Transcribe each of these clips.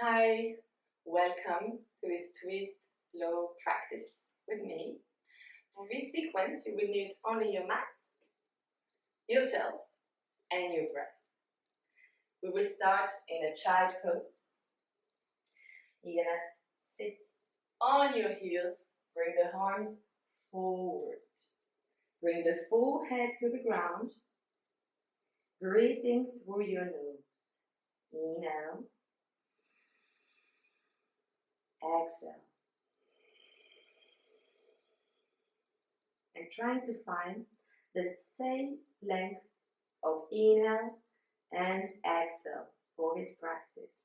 Hi, welcome to this twist flow practice with me. For this sequence, you will need only your mat, yourself, and your breath. We will start in a child pose. You're gonna sit on your heels, bring the arms forward. Bring the full head to the ground, breathing through your nose. In out, exhale. And trying to find the same length of inhale and exhale for this practice.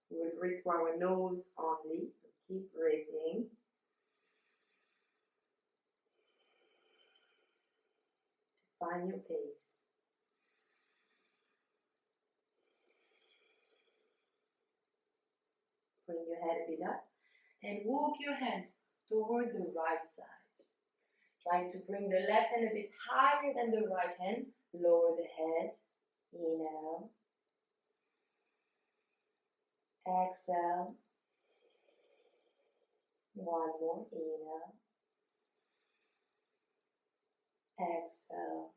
We will breathe through our nose only, so keep breathing. To find your pace. Bring your head a bit up and walk your hands toward the right side. Trying to bring the left hand a bit higher than the right hand. Lower the head. Inhale. Exhale. One more. Inhale. Exhale.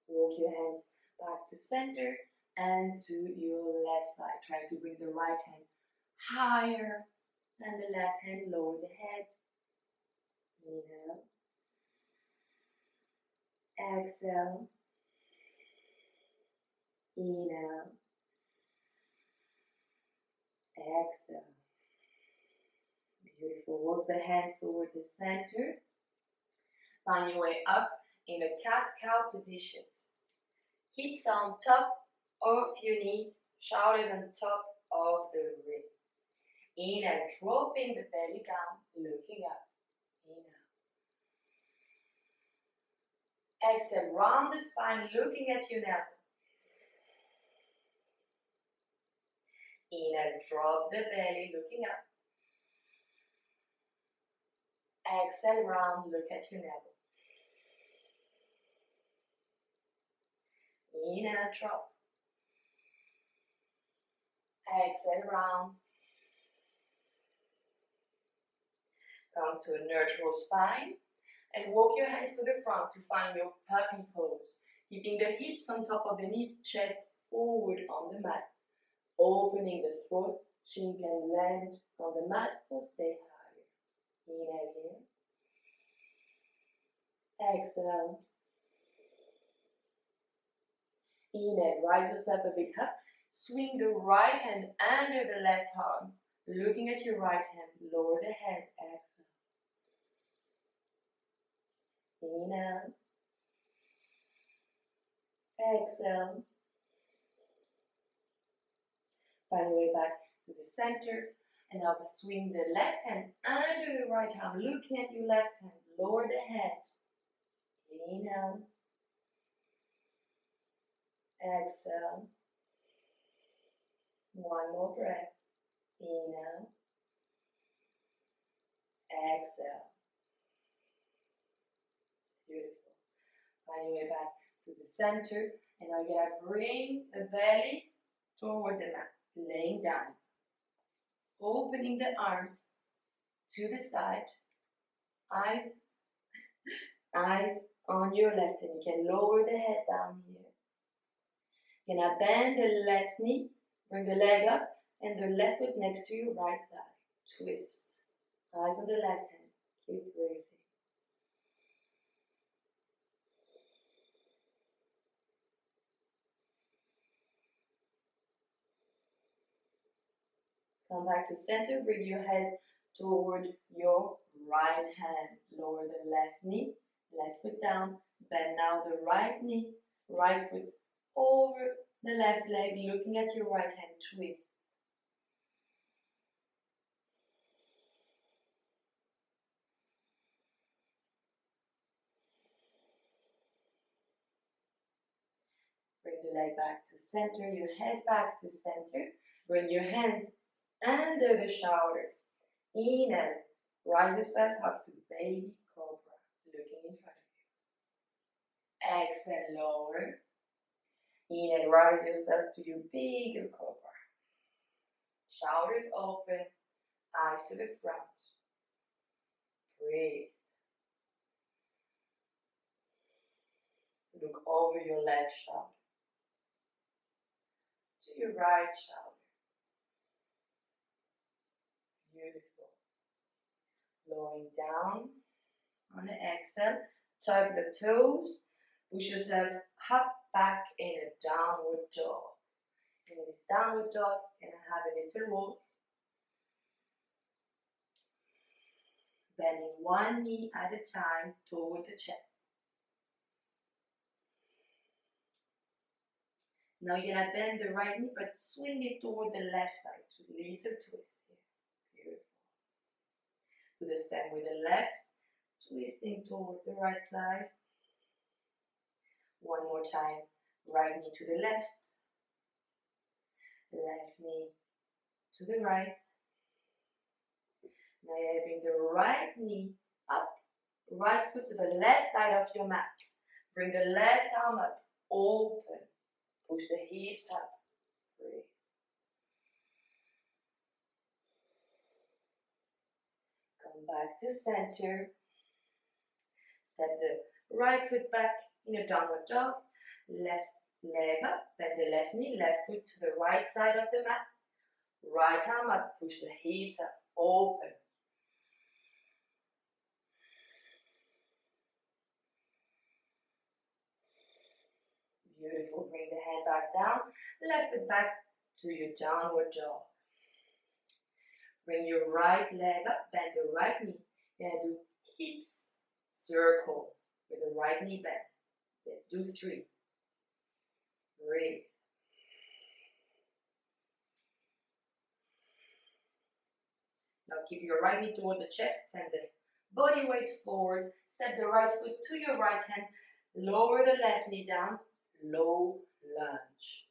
Walk your hands back to center and to your left side. Try to bring the right hand higher than the left hand. Lower the head. Inhale. Exhale. Inhale. Exhale. Beautiful. Walk the hands toward the center. Find your way up in a cat-cow position. Hips on top of your knees, shoulders on top of the wrist. Inhale, dropping the belly down, looking up. Inhale. Exhale, round the spine, looking at your navel. Inhale, drop the belly, looking up. Exhale, round, look at your navel. Inhale, drop. Exhale, round. Come to a neutral spine and walk your hands to the front to find your puppy pose. Keeping the hips on top of the knees, chest forward on the mat. Opening the throat, chin can land on the mat or stay higher. Inhale here. Exhale. Inhale, rise yourself a bit up. Swing the right hand under the left arm. Looking at your right hand, lower the head. Exhale. Inhale. Exhale. Find your way back to the center. And now swing the left hand under the right arm. Looking at your left hand, lower the head. Inhale. Exhale. One more breath. Inhale. Exhale. Beautiful. Find your way back to the center. And now you're going to bring the belly toward the mat. Laying down. Opening the arms to the side. Eyes on your left, and you can lower the head down here. You're gonna bend the left knee, bring the leg up, and the left foot next to your right thigh. Twist. Eyes on the left hand. Keep breathing. Come back to center. Bring your head toward your right hand. Lower the left knee, left foot down. Bend now the right knee, right foot over the left leg, looking at your right hand. Twist. Bring the leg back to center, your head back to center. Bring your hands under the shoulder. Inhale. Rise yourself up to baby cobra, looking in front Exhale, lower. Inhale, rise yourself to your bigger cobra. Shoulders open, eyes to the front. Breathe. Look over your left shoulder to your right shoulder. Beautiful. Lowering down on the exhale. Tug the toes. Push yourself up, back in a downward dog. In this downward dog, you're going to have a little walk. Bending one knee at a time toward the chest. Now you're going to bend the right knee, but swing it toward the left side. To little twist here. Beautiful. Do the same with the left. Twisting toward the right side. One more time. Right knee to the left. Left knee to the right. Now you bring the right knee up. Right foot to the left side of your mat. Bring the left arm up. Open. Push the hips up. Breathe. Come back to center. Step the right foot back in a downward dog. Left leg up. Bend the left knee. Left foot to the right side of the mat. Right arm up. Push the hips up. Open. Beautiful. Bring the hand back down. Left foot back to your downward dog. Bring your right leg up. Bend the right knee. And do hips circle with the right knee bend. Let's do 3. Breathe. Now keep your right knee toward the chest. Send the body weight forward. Step the right foot to your right hand. Lower the left knee down. Low lunge.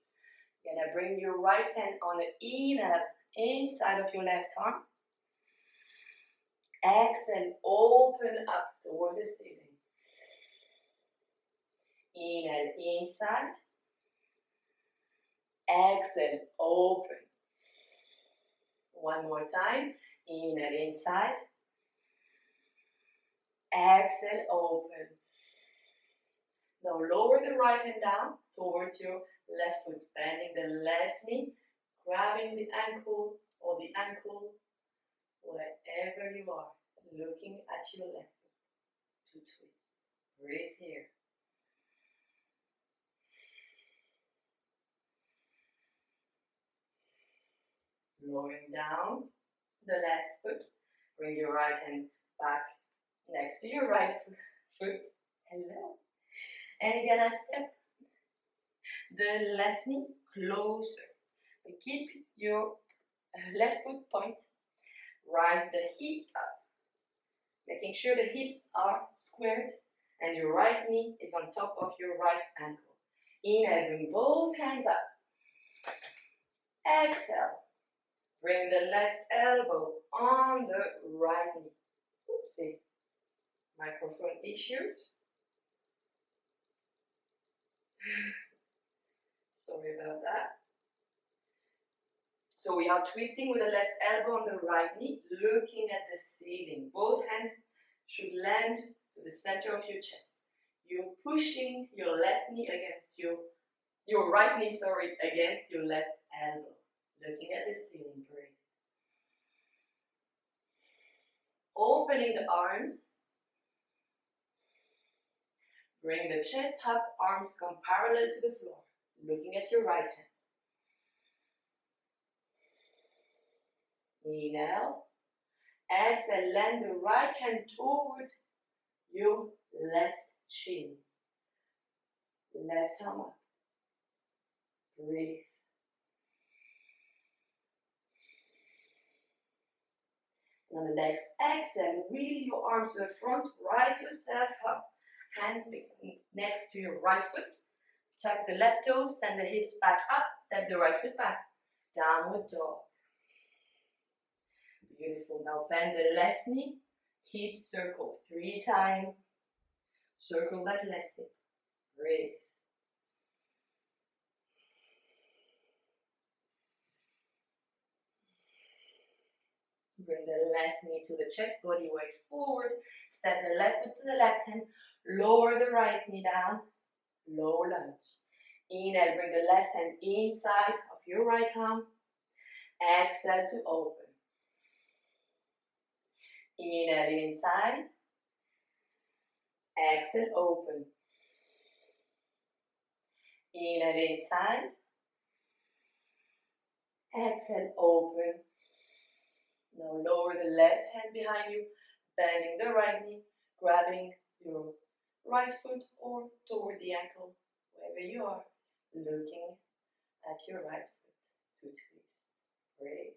You're going to bring your right hand on the inhale inside of your left arm. Exhale, open up toward the ceiling. Inhale inside. Exhale, open. One more time. Inhale inside. Exhale, open. Now lower the right hand down towards your left foot, bending the left knee, grabbing the ankle or the ankle, wherever you are, looking at your left foot to twist. Breathe here. Lowering down the left foot, bring your right hand back next to your right foot. Hello. And you're gonna step the left knee closer. But keep your left foot point. Rise the hips up. Making sure the hips are squared and your right knee is on top of your right ankle. Inhale, bring both hands up. Exhale. Bring the left elbow on the right knee. Oopsie. Microphone issues. Sorry about that. So we are twisting with the left elbow on the right knee, looking at the ceiling. Both hands should land to the center of your chest. You're pushing your left knee against your right knee, against your left elbow. Looking at the ceiling, breathe. Opening the arms. Bring the chest up, arms come parallel to the floor. Looking at your right hand. Inhale. Exhale, land the right hand toward your left chin. Left arm up. Breathe. On the next exhale, wheel your arms to the front, rise yourself up. Hands next to your right foot. Tuck the left toes, send the hips back up, step the right foot back. Downward dog. Beautiful. Now bend the left knee, hip circle 3 times. Circle that left hip. left knee to the chest, body weight forward. Step the left foot to the left hand. Lower the right knee down. Low lunge. Inhale, bring the left hand inside of your right arm. Exhale to open. Inhale inside. Exhale, open. Inhale inside. Exhale, open. Now lower the left hand behind you, bending the right knee, grabbing your right foot or toward the ankle, wherever you are, looking at your right foot to twist. Breathe.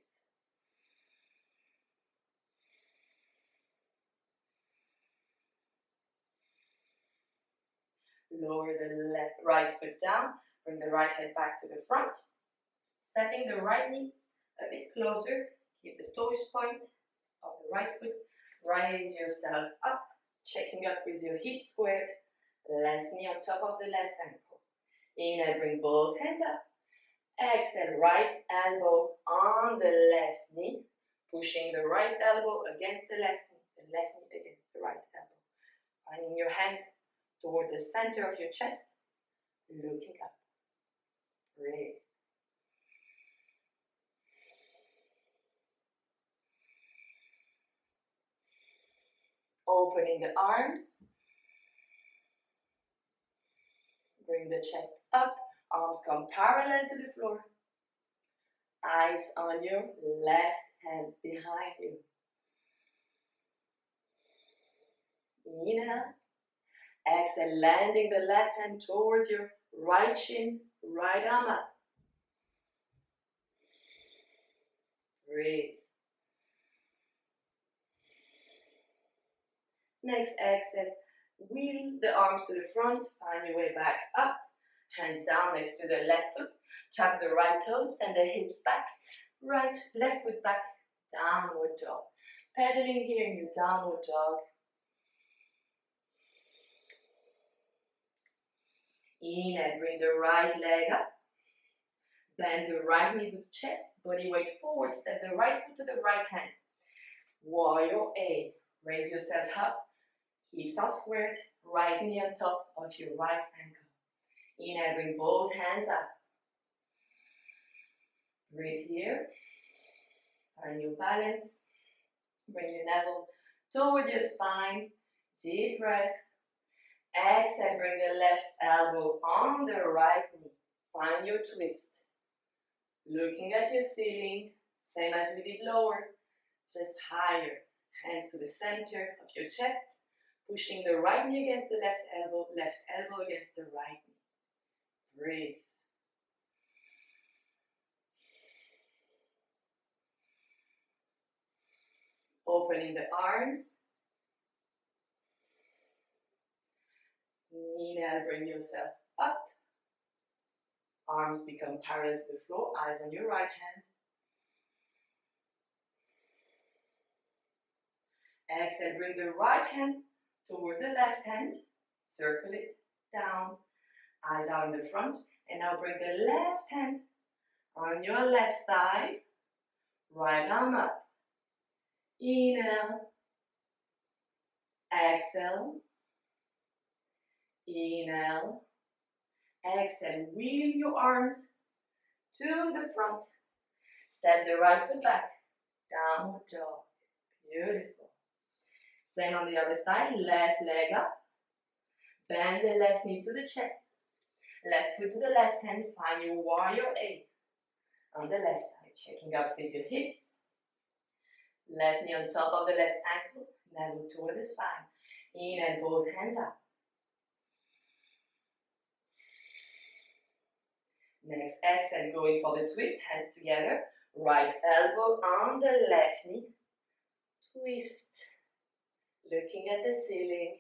Lower the right foot down, bring the right head back to the front, stepping the right knee a bit closer, keep the toes point of the right foot, raise yourself up, checking up with your hips squared, left knee on top of the left ankle. Inhale, bring both hands up, exhale, right elbow on the left knee, pushing the right elbow against the left knee against the right elbow. Finding your hands toward the center of your chest, looking up. Breathe. Opening the arms. Bring the chest up. Arms come parallel to the floor. Eyes on your left hands behind you. Inhale. Exhale, landing the left hand towards your right shin, right arm up. Breathe. Next exhale, wheel the arms to the front, find your way back up. Hands down next to the left foot. Tuck the right toes, send the hips back. Left foot back, downward dog. Pedaling here in your downward dog. Inhale, bring the right leg up. Bend the right knee to the chest, body weight forward, step the right foot to the right hand. Warrior A. Raise yourself up, hips are squared, right knee on top of your right ankle. Inhale, bring both hands up. Breathe here. Find your balance. Bring your navel toward your spine. Deep breath. Exhale, bring the left elbow on the right knee. Find your twist. Looking at your ceiling, same as we did lower, just higher. Hands to the center of your chest, pushing the right knee against the left elbow against the right knee. Breathe. Opening the arms. Inhale, bring yourself up. Arms become parallel to the floor, eyes on your right hand. Exhale, bring the right hand toward the left hand. Circle it down. Eyes are in the front. And now bring the left hand on your left thigh. Right arm up. Inhale. Exhale. Inhale. Exhale. Wheel your arms to the front. Step the right foot back. Downward dog. Beautiful. Same on the other side. Left leg up. Bend the left knee to the chest. Left foot to the left hand. Find your warrior A. On the left side. Checking up with your hips. Left knee on top of the left ankle. Navel toward the spine. Inhale, both hands up. Next exhale, going for the twist. Hands together. Right elbow on the left knee. Twist. Looking at the ceiling.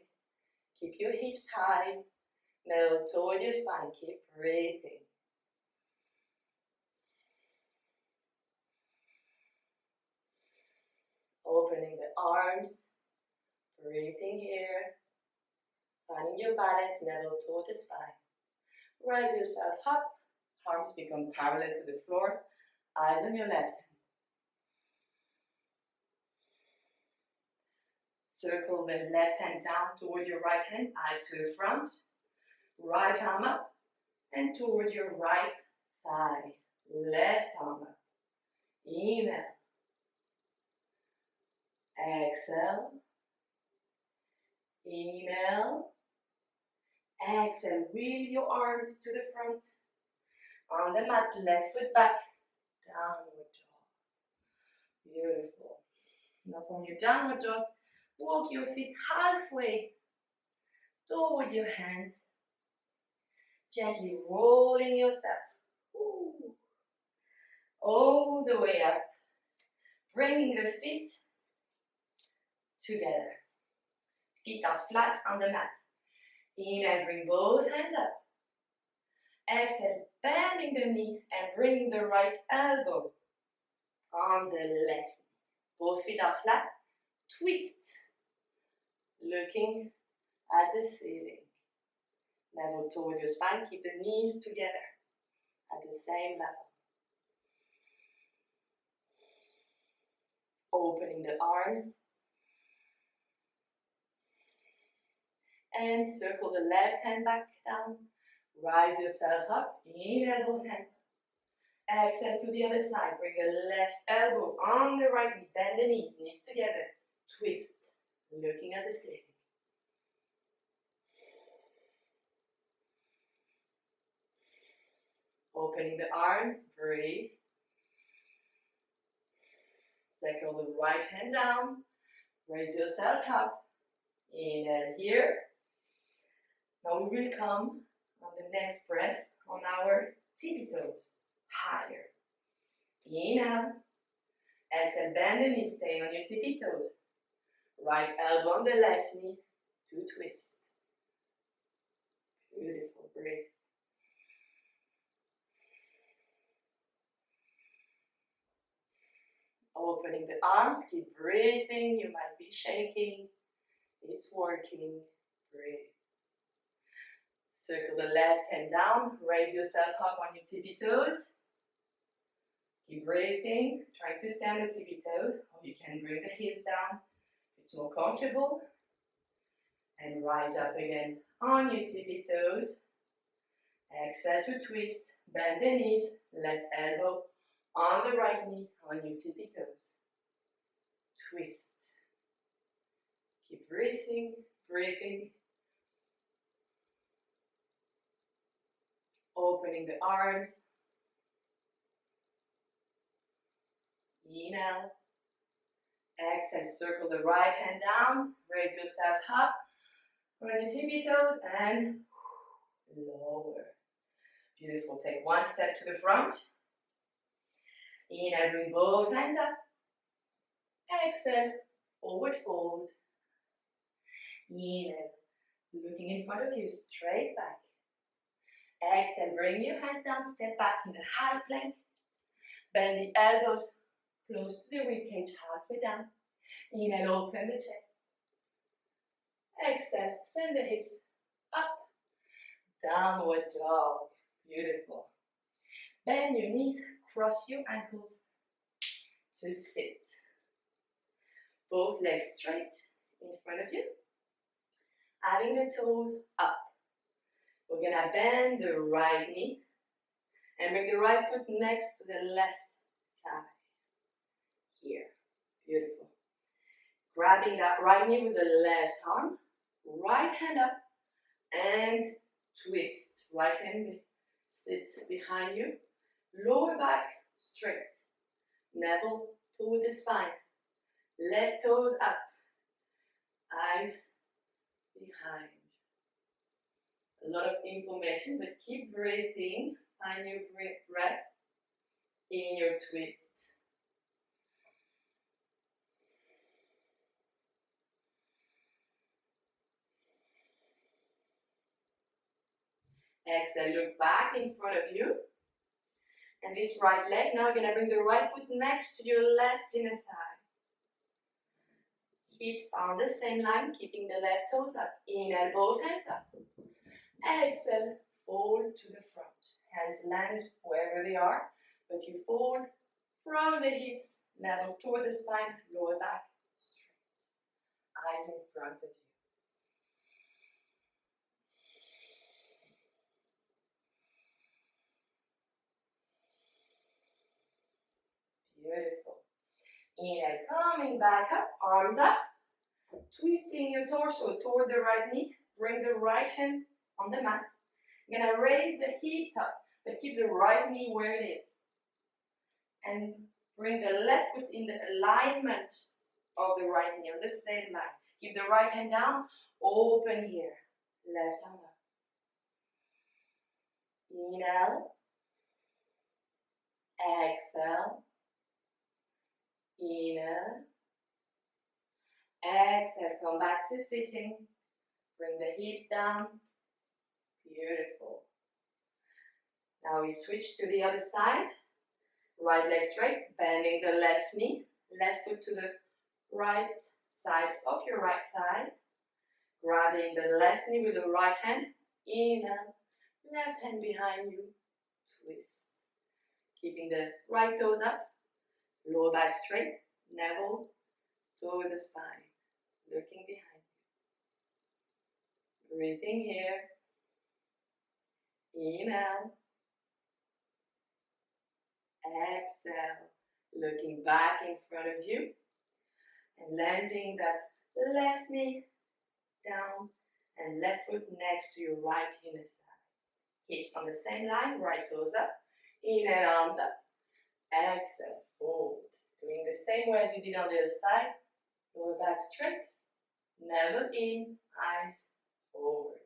Keep your hips high. Navel toward your spine. Keep breathing. Opening the arms. Breathing here. Finding your balance. Navel toward the spine. Rise yourself up. Arms become parallel to the floor. Eyes on your left hand. Circle the left hand down toward your right hand, eyes to the front. Right arm up and toward your right thigh. Left arm up. Inhale. Exhale. Inhale. Exhale. Wheel your arms to the front. On the mat, left foot back. Downward dog. Beautiful. Now from your downward dog, walk your feet halfway toward your hands. Gently rolling yourself. Ooh. All the way up. Bringing the feet together. Feet are flat on the mat. Inhale, bring both hands up. Exhale, bending the knee and bringing the right elbow on the left. Both feet are flat. Twist. Looking at the ceiling. Level toward your spine. Keep the knees together at the same level. Opening the arms. And circle the left hand back down. Rise yourself up. Inhale, both hands. Exhale to the other side. Bring the left elbow on the right knee. Bend the knees, knees together. Twist. Looking at the ceiling. Opening the arms. Breathe. Circle the right hand down. Raise yourself up. Inhale here. Now we will come on the next breath on our tippy toes. Higher. Inhale. Exhale, bend the knees, stay on your tippy toes. Right elbow on the left knee to twist. Beautiful, breathe. Opening the arms, keep breathing. You might be shaking. It's working. Breathe. Circle the left hand down. Raise yourself up on your tippy toes. Keep breathing. Try to stand on tippy toes. Or you can bring the heels down if it's more comfortable. And rise up again on your tippy toes. Exhale to twist. Bend the knees. Left elbow on the right knee on your tippy toes. Twist. Keep breathing, breathing. Opening the arms. Inhale. Exhale, circle the right hand down. Raise yourself up on your tippy toes and lower. Beautiful. Take one step to the front. Inhale, bring both hands up. Exhale, forward fold. Inhale, looking in front of you, straight back. Exhale, bring your hands down, step back in the half plank. Bend the elbows close to the ribcage, halfway down. Inhale, open the chest. Exhale, send the hips up. Downward dog. Beautiful. Bend your knees, cross your ankles to sit. Both legs straight in front of you. Having the toes up. We're going to bend the right knee and bring the right foot next to the left thigh. Here. Beautiful. Grabbing that right knee with the left arm. Right hand up and twist. Right hand sits behind you. Lower back straight. Navel toward the spine. Left toes up. Eyes behind. A lot of information, but keep breathing. Find your breath in your twist. Exhale, look back in front of you. And this right leg, now you're going to bring the right foot next to your left inner thigh. Hips are on the same line, keeping the left toes up. Inhale, both hands up. Exhale, fold to the front. Hands land wherever they are, but you fold from the hips, level toward the spine, lower back, straight. eyes in front of you. Beautiful. Inhale, coming back up, arms up, twisting your torso toward the right knee. Bring the right hand on the mat. You're gonna raise the hips up, but keep the right knee where it is. And bring the left foot in the alignment of the right knee, on the same line. Keep the right hand down, open here. Left arm up. Inhale. Exhale. Inhale. Exhale. Come back to sitting. Bring the hips down. Beautiful. Now we switch to the other side. Right leg straight, bending the left knee. Left foot to the right side of your right thigh. Grabbing the left knee with the right hand. Inhale. Left hand behind you. Twist. Keeping the right toes up. Lower back straight. Navel toward the spine. Looking behind you. Breathing here. Inhale. Exhale. Looking back in front of you. And landing that left knee down and left foot next to your right inner thigh. Hips on the same line, right toes up. Inhale, arms up. Exhale, fold. Doing the same way as you did on the other side. Lower back straight. Navel in, eyes forward.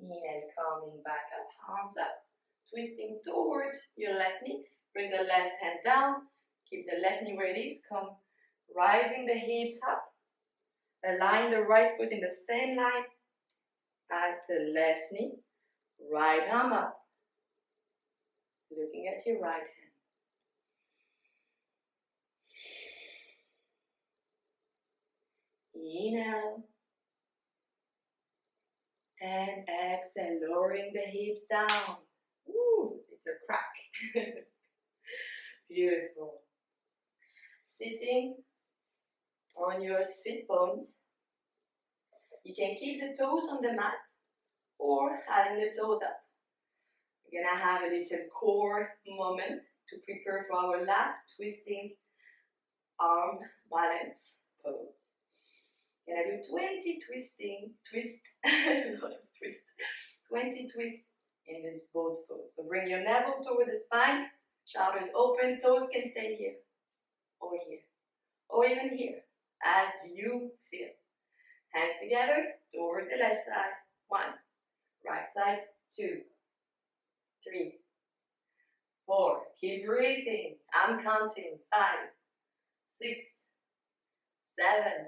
Inhale, coming back up, arms up. Twisting toward your left knee. Bring the left hand down. Keep the left knee where it is. Come rising the hips up. Align the right foot in the same line as the left knee. Right arm up. Looking at your right hand. Inhale. And exhale, lowering the hips down. Woo, it's a crack. Beautiful. Sitting on your sit bones. You can keep the toes on the mat or having the toes up. We're gonna have a little core moment to prepare for our last twisting arm balance pose. We're gonna do 20 20 twists in this boat pose. So bring your navel toward the spine, shoulders open, toes can stay here, or here, or even here, as you feel. Hands together, toward the left side, 1, right side, 2, 3, 4, keep breathing, I'm counting, 5, 6, 7,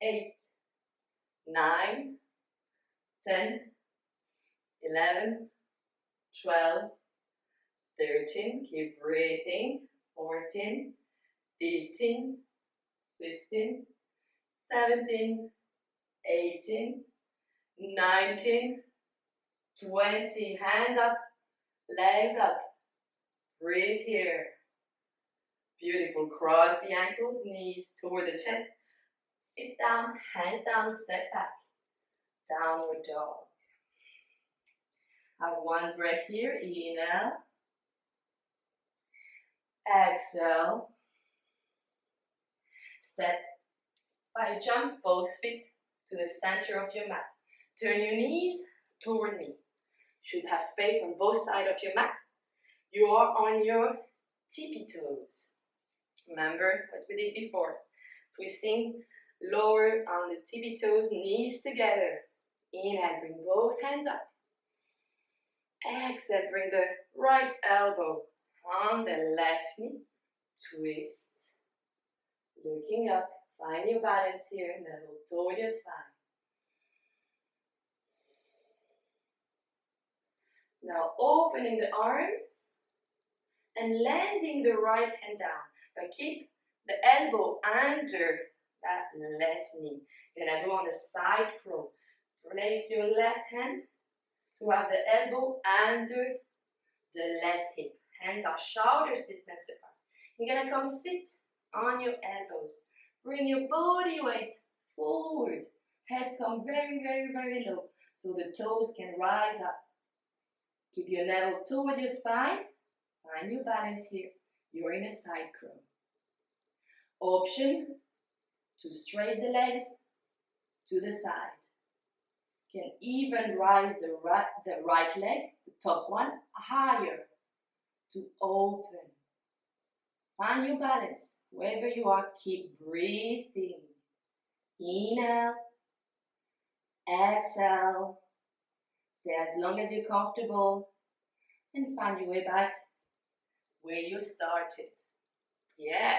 8, 9, 10, 11, 12, 13, keep breathing, 14, 15, 16, 17, 18, 19, 20, hands up, legs up, breathe here. Beautiful, cross the ankles, knees toward the chest, feet down, hands down, step back, downward dog. Have one breath here, inhale, exhale, step by jump both feet to the center of your mat. Turn your knees toward me. Should have space on both sides of your mat. You are on your tippy toes. Remember what we did before. Twisting lower on the tippy toes, knees together. Inhale, bring both hands up. Exhale, bring the right elbow on the left knee. Twist. Looking up. Find your balance here. Navel toward your spine. Now opening the arms and landing the right hand down. But keep the elbow under that left knee. You're gonna go on the side crow. Place your left hand to have the elbow under the left hip. Hands are shoulders distance apart. You're gonna come sit on your elbows. Bring your body weight forward. Heads come very, very, very low so the toes can rise up. Keep your navel toward your spine. Find your balance here. You're in a side crow. Option to straighten the legs to the side. You can even rise the right leg, the top one, higher to open. Find your balance. Wherever you are, keep breathing. Inhale, exhale. Stay as long as you're comfortable and find your way back where you started. Yeah,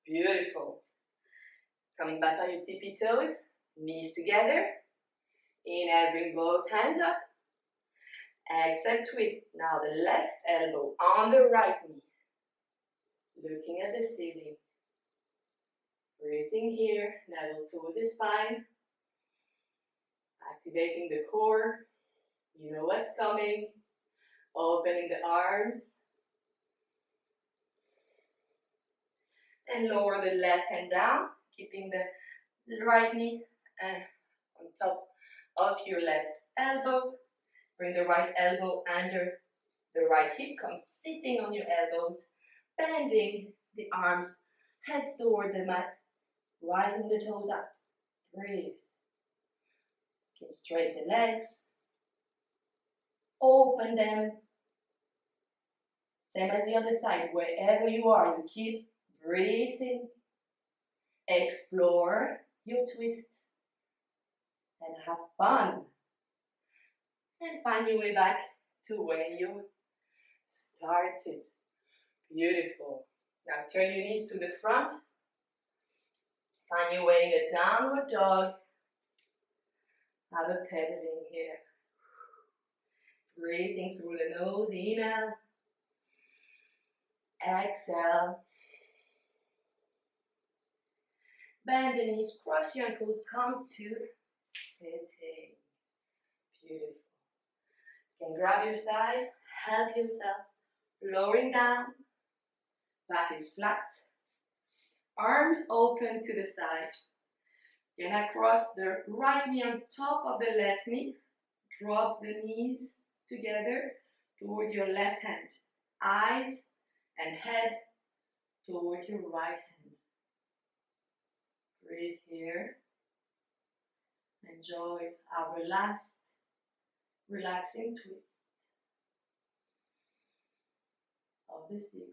beautiful. Coming back on your tippy toes, knees together. Inhale, bring both hands up. Exhale, twist. Now the left elbow on the right knee. Looking at the ceiling. Breathing here, navel toward the spine. Activating the core. You know what's coming. Opening the arms. And lower the left hand down, keeping the right knee on top of your left elbow. Bring the right elbow under the right hip. Come sitting on your elbows, bending the arms, heads toward the mat, rising the toes up. Breathe. You can straighten the legs, open them. Same as the other side. Wherever you are, you keep breathing. Explore your twist and have fun. And find your way back to where you started. Beautiful. Now turn your knees to the front. Find your way in a downward dog. Have a pedaling here. Breathing through the nose. Inhale. Exhale. Bend the knees, cross your ankles, come to sitting. Beautiful. You can grab your thigh, help yourself, lowering down. Back is flat. Arms open to the side. You're gonna cross the right knee on top of the left knee. Drop the knees together toward your left hand. Eyes and head toward your right hand. Breathe here. Enjoy our last relaxing twist of the sequence.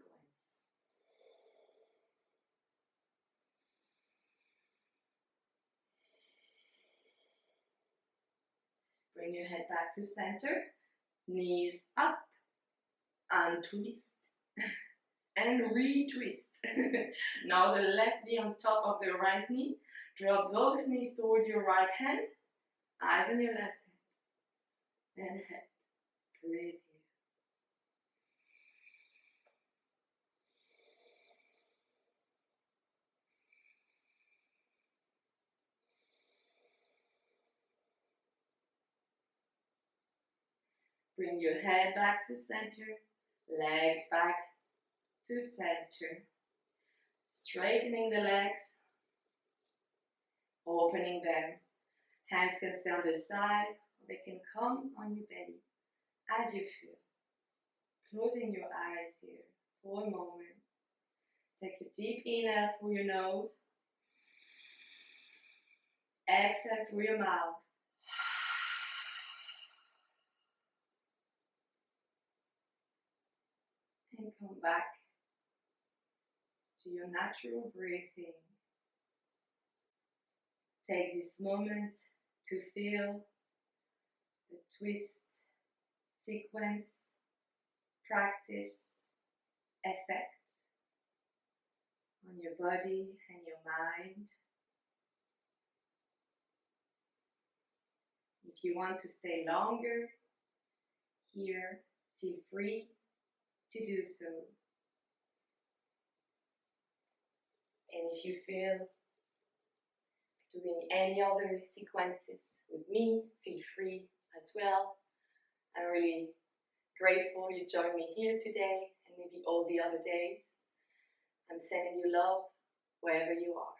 Bring your head back to center, knees up, and twist, and retwist. Now the left knee on top of the right knee. Drop those knees toward your right hand, eyes on your left hand, and head. Breathe here. Bring your head back to center, legs back to center. Straightening the legs, opening them. Hands can stay on the side, or they can come on your belly as you feel. Closing your eyes here for a moment. Take a deep inhale through your nose. Exhale through your mouth. And come back to your natural breathing. Take this moment to feel the twist, sequence, practice, effect on your body and your mind. If you want to stay longer here, feel free to do so. And if you feel doing any other sequences with me, feel free as well. I'm really grateful you joined me here today and maybe all the other days. I'm sending you love wherever you are.